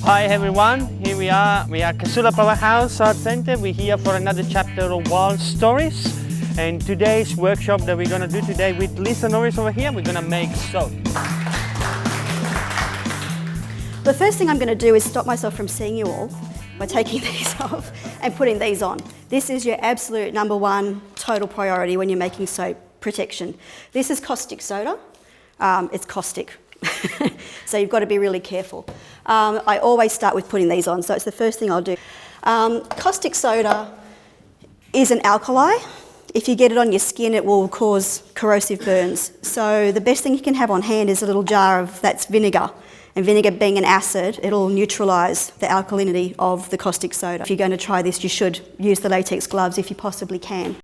Hi everyone, here we are Casula Powerhouse Art Center. We're here for another chapter of Wild Stories. And today's workshop that we're going to do today with Lisa Norris over here, we're going to make soap. The first thing I'm going to do is stop myself from seeing you all by taking these off and putting these on. This is your absolute number one total priority when you're making soap: protection. This is caustic soda. It's caustic. So you've got to be really careful. I always start with putting these on, so it's the first thing I'll do. Caustic soda is an alkali. If you get it on your skin, it will cause corrosive burns. So the best thing you can have on hand is a little jar of that's vinegar. And vinegar being an acid, it'll neutralise the alkalinity of the caustic soda. If you're going to try this, you should use the latex gloves if you possibly can.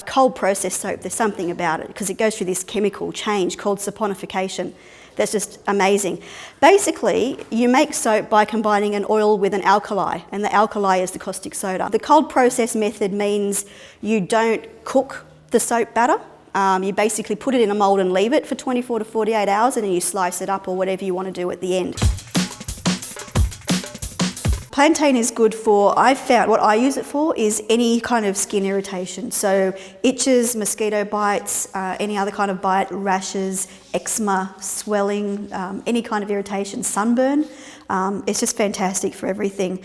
Cold processed soap, there's something about it because it goes through this chemical change called saponification. That's just amazing. Basically, you make soap by combining an oil with an alkali, and the alkali is the caustic soda. The cold process method means you don't cook the soap batter. You basically put it in a mould and leave it for 24 to 48 hours, and then you slice it up or whatever you want to do at the end. Plantain is good for, I've found what I use it for is any kind of skin irritation. So itches, mosquito bites, any other kind of bite, rashes, eczema, swelling, any kind of irritation, sunburn. It's just fantastic for everything.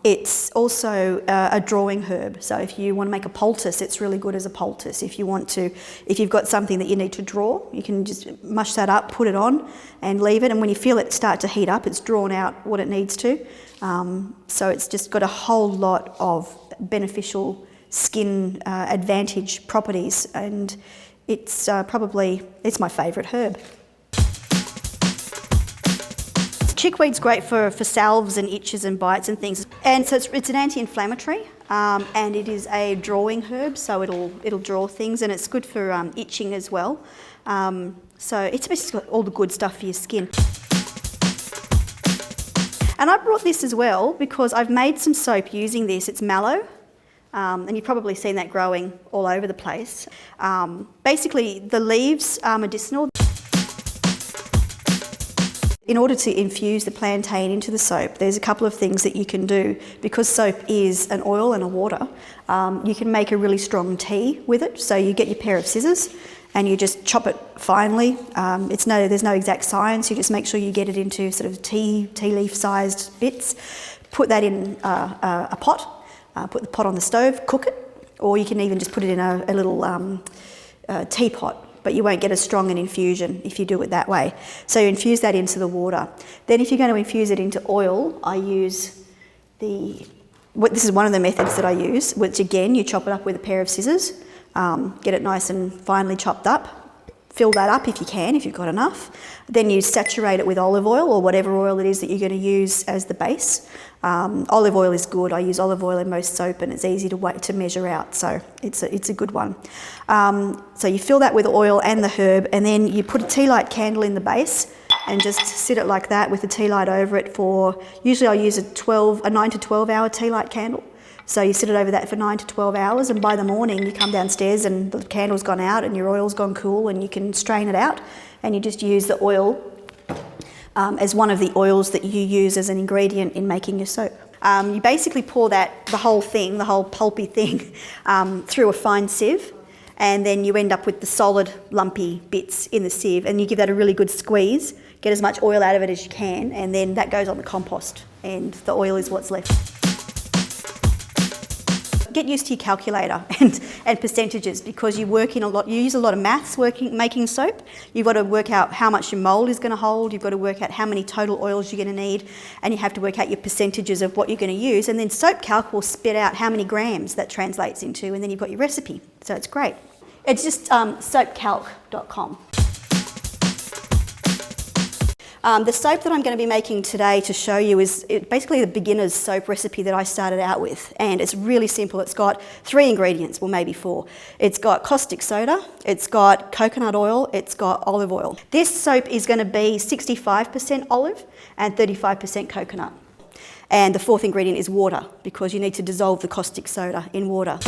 It's also a drawing herb. So if you want to make a poultice, it's really good as a poultice. If you've got something that you need to draw, you can just mush that up, put it on and leave it. And when you feel it start to heat up, it's drawn out what it needs to. So it's just got a whole lot of beneficial skin advantage properties, and it's my favourite herb. Chickweed's great for salves and itches and bites and things, and so it's an anti-inflammatory, and it is a drawing herb, so it'll draw things, and it's good for itching as well. So it's basically got all the good stuff for your skin. And I brought this as well because I've made some soap using this. It's mallow, and you've probably seen that growing all over the place. Basically, the leaves are medicinal. In order to infuse the plantain into the soap, there's a couple of things that you can do. Because soap is an oil and a water, you can make a really strong tea with it. So you get your pair of scissors and you just chop it finely. There's no exact science. You just make sure you get it into sort of tea leaf sized bits. Put that in a pot. Put the pot on the stove, cook it, or you can even just put it in a little teapot. But you won't get as strong an infusion if you do it that way. So you infuse that into the water. Then if you're going to infuse it into oil, I use this is one of the methods that I use, which again, you chop it up with a pair of scissors, get it nice and finely chopped up, fill that up if you can, if you've got enough. Then you saturate it with olive oil or whatever oil it is that you're going to use as the base. Olive oil is good. I use olive oil in most soap, and it's easy to measure out, so it's a good one. So you fill that with oil and the herb, and then you put a tea light candle in the base and just sit it like that with the tea light over it for, usually I use a 9 to 12 hour tea light candle. So you sit it over that for 9 to 12 hours, and by the morning you come downstairs and the candle's gone out and your oil's gone cool, and you can strain it out, and you just use the oil as one of the oils that you use as an ingredient in making your soap. You basically pour the whole pulpy thing, through a fine sieve, and then you end up with the solid lumpy bits in the sieve, and you give that a really good squeeze, get as much oil out of it as you can, and then that goes on the compost, and the oil is what's left. Get used to your calculator and percentages, because you use a lot of maths making soap. You've got to work out how much your mould is going to hold, you've got to work out how many total oils you're going to need, and you have to work out your percentages of what you're going to use, and then Soap Calc will spit out how many grams that translates into, and then you've got your recipe. So it's great. It's just soapcalc.com. The soap that I'm going to be making today to show you is basically the beginner's soap recipe that I started out with, and it's really simple. It's got 3 ingredients, well maybe 4. It's got caustic soda, it's got coconut oil, it's got olive oil. This soap is going to be 65% olive and 35% coconut. And the 4th ingredient is water, because you need to dissolve the caustic soda in water.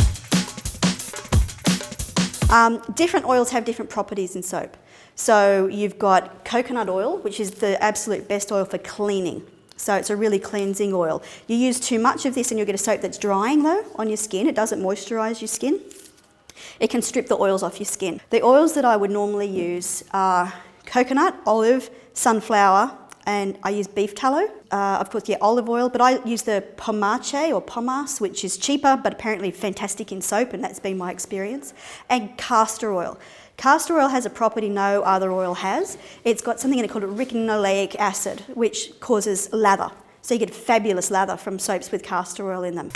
Different oils have different properties in soap. So you've got coconut oil, which is the absolute best oil for cleaning. So it's a really cleansing oil. You use too much of this and you'll get a soap that's drying though on your skin. It doesn't moisturise your skin. It can strip the oils off your skin. The oils that I would normally use are coconut, olive, sunflower, and I use beef tallow. Of course, yeah, olive oil, but I use the pomace or pomace, which is cheaper, but apparently fantastic in soap, and that's been my experience. And castor oil. Castor oil has a property no other oil has. It's got something in it called ricinoleic acid, which causes lather. So you get fabulous lather from soaps with castor oil in them.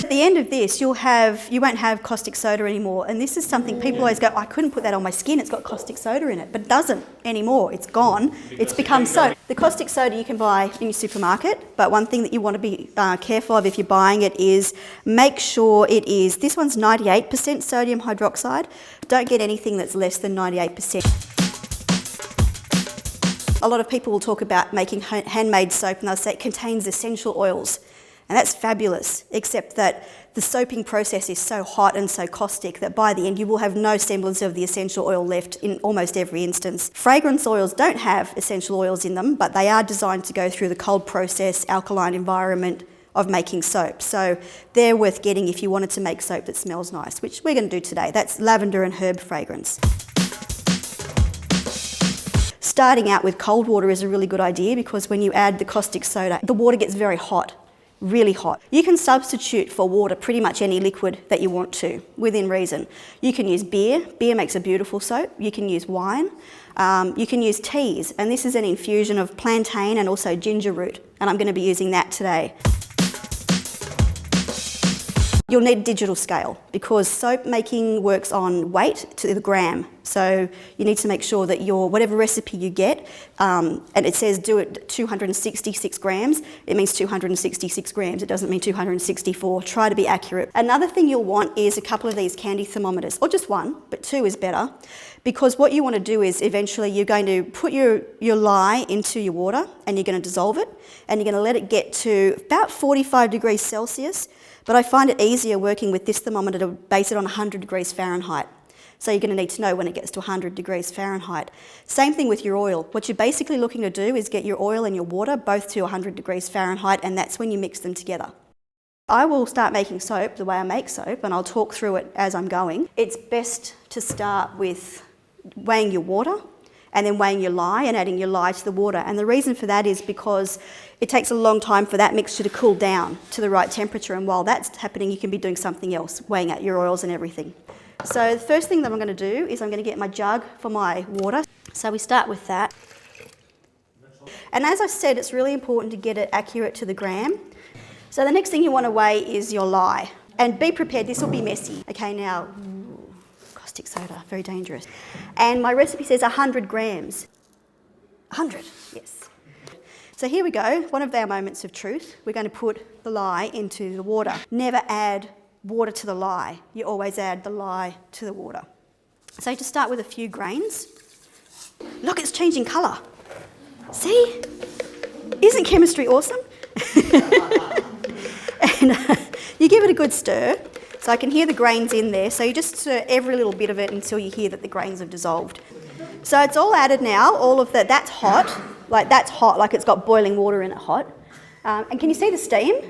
At the end of this, you won't have caustic soda anymore. And this is something people always go, I couldn't put that on my skin, it's got caustic soda in it. But it doesn't anymore, it's gone. It's become soap. The caustic soda you can buy in your supermarket, but one thing that you want to be careful of if you're buying it is make sure it is, this one's 98% sodium hydroxide. Don't get anything that's less than 98%. A lot of people will talk about making handmade soap and they'll say it contains essential oils. And that's fabulous, except that the soaping process is so hot and so caustic that by the end you will have no semblance of the essential oil left in almost every instance. Fragrance oils don't have essential oils in them, but they are designed to go through the cold process, alkaline environment of making soap. So they're worth getting if you wanted to make soap that smells nice, which we're going to do today. That's lavender and herb fragrance. Starting out with cold water is a really good idea because when you add the caustic soda, the water gets very hot. Really hot. You can substitute for water pretty much any liquid that you want to, within reason. You can use beer. Beer makes a beautiful soap. You can use wine. You can use teas, and this is an infusion of plantain and also ginger root, and I'm going to be using that today. You'll need digital scale because soap making works on weight to the gram. So you need to make sure that whatever recipe you get, and it says do it 266 grams, it means 266 grams. It doesn't mean 264. Try to be accurate. Another thing you'll want is a couple of these candy thermometers, or just one, but two is better. Because what you want to do is eventually you're going to put your lye into your water and you're going to dissolve it and you're going to let it get to about 45 degrees Celsius. But I find it easier working with this thermometer to base it on 100 degrees Fahrenheit. So you're going to need to know when it gets to 100 degrees Fahrenheit. Same thing with your oil. What you're basically looking to do is get your oil and your water both to 100 degrees Fahrenheit, and that's when you mix them together. I will start making soap the way I make soap, and I'll talk through it as I'm going. It's best to start with weighing your water and then weighing your lye and adding your lye to the water. And the reason for that is because it takes a long time for that mixture to cool down to the right temperature, and while that's happening you can be doing something else, weighing out your oils and everything. So the first thing that I'm going to do is I'm going to get my jug for my water. So we start with that. And as I said, it's really important to get it accurate to the gram. So the next thing you want to weigh is your lye. And be prepared, this will be messy. Okay, now, caustic soda, very dangerous. And my recipe says 100 grams. 100, yes. So here we go, one of our moments of truth. We're going to put the lye into the water. Never add water to the lye. You always add the lye to the water. So just start with a few grains. Look, it's changing colour. See? Isn't chemistry awesome? And you give it a good stir. So I can hear the grains in there. So you just stir every little bit of it until you hear that the grains have dissolved. So it's all added now, all of that. That's hot, like it's got boiling water in it hot. And can you see the steam?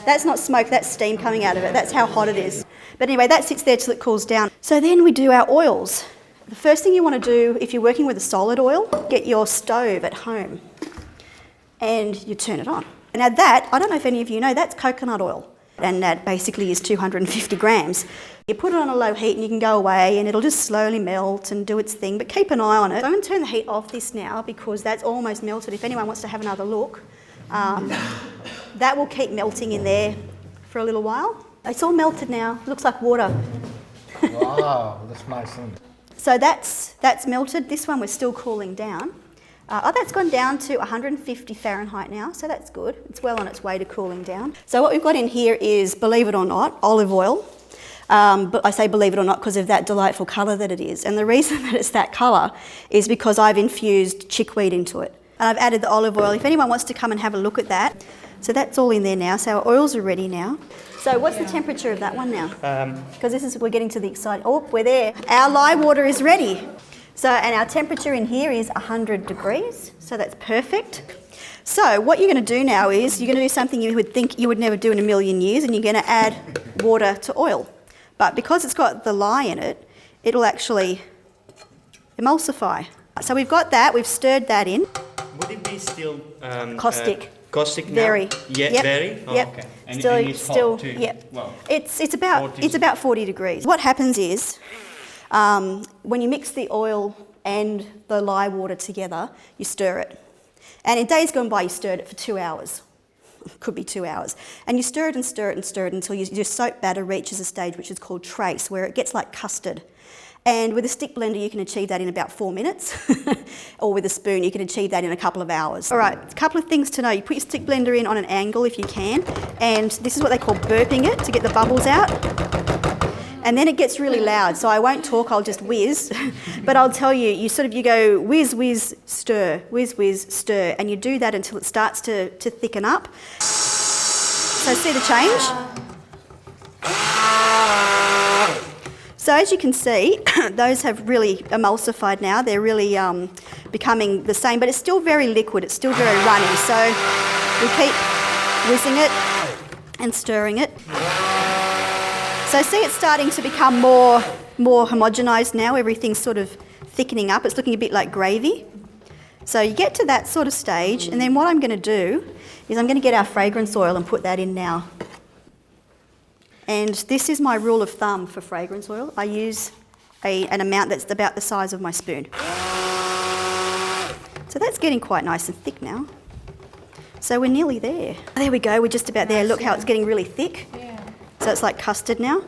That's not smoke, that's steam coming out of it. That's how hot it is. But anyway, that sits there till it cools down. So then we do our oils. The first thing you want to do, if you're working with a solid oil, get your stove at home and you turn it on. Now that, I don't know if any of you know, that's coconut oil. And that basically is 250 grams. You put it on a low heat and you can go away and it'll just slowly melt and do its thing, but keep an eye on it. I'm going to turn the heat off this now because that's almost melted. If anyone wants to have another look, that will keep melting in there for a little while. It's all melted now, looks like water. Wow, that's nice. So that's melted. This one we're still cooling down. That's gone down to 150 Fahrenheit now, so that's good. It's well on its way to cooling down. So what we've got in here is, believe it or not, olive oil. But I say believe it or not because of that delightful colour that it is. And the reason that it's that colour is because I've infused chickweed into it. And I've added the olive oil. If anyone wants to come and have a look at that. So that's all in there now. So our oils are ready now. So what's the temperature of that one now? Because we're getting to the exciting, oh, we're there. Our lye water is ready. So, and our temperature in here is 100 degrees, so that's perfect. So what you're going to do now is you're going to do something you would think you would never do in a million years, and you're going to add water to oil. But because it's got the lye in it, it'll actually emulsify. So we've got that, we've stirred that in. Would it be still caustic? Caustic now? Very. Yeah, yep. very? Oh, yep. okay. And it's still, hot too? Yep. Well, it's about 40 degrees. What happens is, when you mix the oil and the lye water together, you stir it. And in days gone by, you stirred it for 2 hours. Could be 2 hours. And you stir it and stir it and stir it until your soap batter reaches a stage which is called trace, where it gets like custard. And with a stick blender, you can achieve that in about 4 minutes. Or with a spoon, you can achieve that in a couple of hours. All right, a couple of things to know. You put your stick blender in on an angle if you can. And this is what they call burping it, to get the bubbles out. And then it gets really loud, so I won't talk, I'll just whiz. But I'll tell you, you go whiz, whiz, stir, whiz, whiz, stir, and you do that until it starts to thicken up. So see the change? So as you can see, those have really emulsified now. They're really becoming the same, but it's still very liquid, it's still very runny. So we keep whizzing it and stirring it. So see, it's starting to become more homogenised now. Everything's sort of thickening up. It's looking a bit like gravy. So you get to that sort of stage, and then what I'm going to do is I'm going to get our fragrance oil and put that in now. And this is my rule of thumb for fragrance oil. I use an amount that's about the size of my spoon. So that's getting quite nice and thick now. So we're nearly there. There we go, we're just about there. Look how it's getting really thick. So it's like custard now.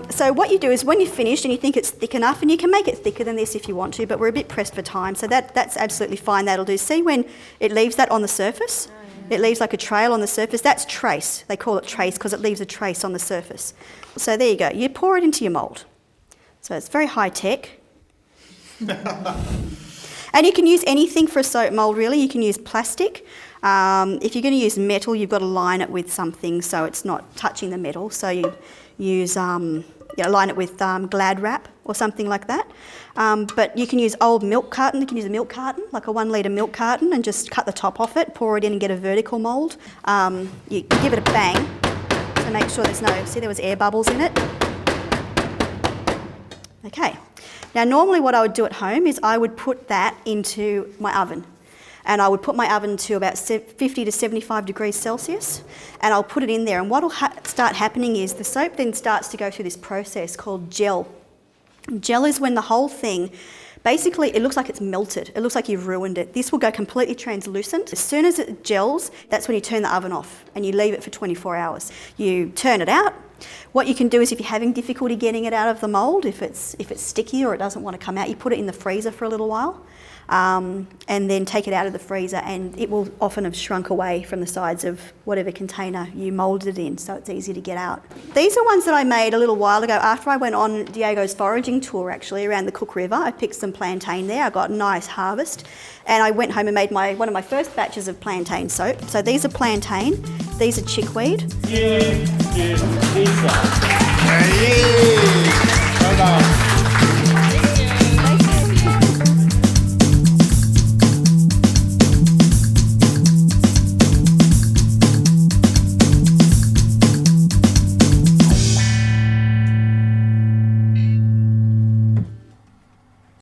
So what you do is when you're finished and you think it's thick enough, and you can make it thicker than this if you want to, but we're a bit pressed for time, so that's absolutely fine, that'll do. See when it leaves that on the surface? It leaves like a trail on the surface. That's trace. They call it trace because it leaves a trace on the surface. So there you go. You pour it into your mould. So it's very high tech. And you can use anything for a soap mould really. You can use plastic. If you're going to use metal, you've got to line it with something so it's not touching the metal. So you use, line it with Glad wrap or something like that. But you can use old milk carton. You can use a milk carton, like a 1 litre milk carton, and just cut the top off it, pour it in and get a vertical mould. You give it a bang to make sure there's no, see there was air bubbles in it? Okay. Now normally what I would do at home is I would put that into my oven. And I would put my oven to about 50 to 75 degrees Celsius, and I'll put it in there. And what will start happening is the soap then starts to go through this process called gel. Gel is when the whole thing, basically it looks like it's melted. It looks like you've ruined it. This will go completely translucent. As soon as it gels, that's when you turn the oven off and you leave it for 24 hours. You turn it out. What you can do is if you're having difficulty getting it out of the mould, if it's sticky or it doesn't want to come out, you put it in the freezer for a little while. And then take it out of the freezer, and it will often have shrunk away from the sides of whatever container you moulded it in, so it's easy to get out. These are ones that I made a little while ago after I went on Diego's foraging tour actually around the Cook River. I picked some plantain there, I got a nice harvest, and I went home and made one of my first batches of plantain soap. So these are plantain, these are chickweed. Well done.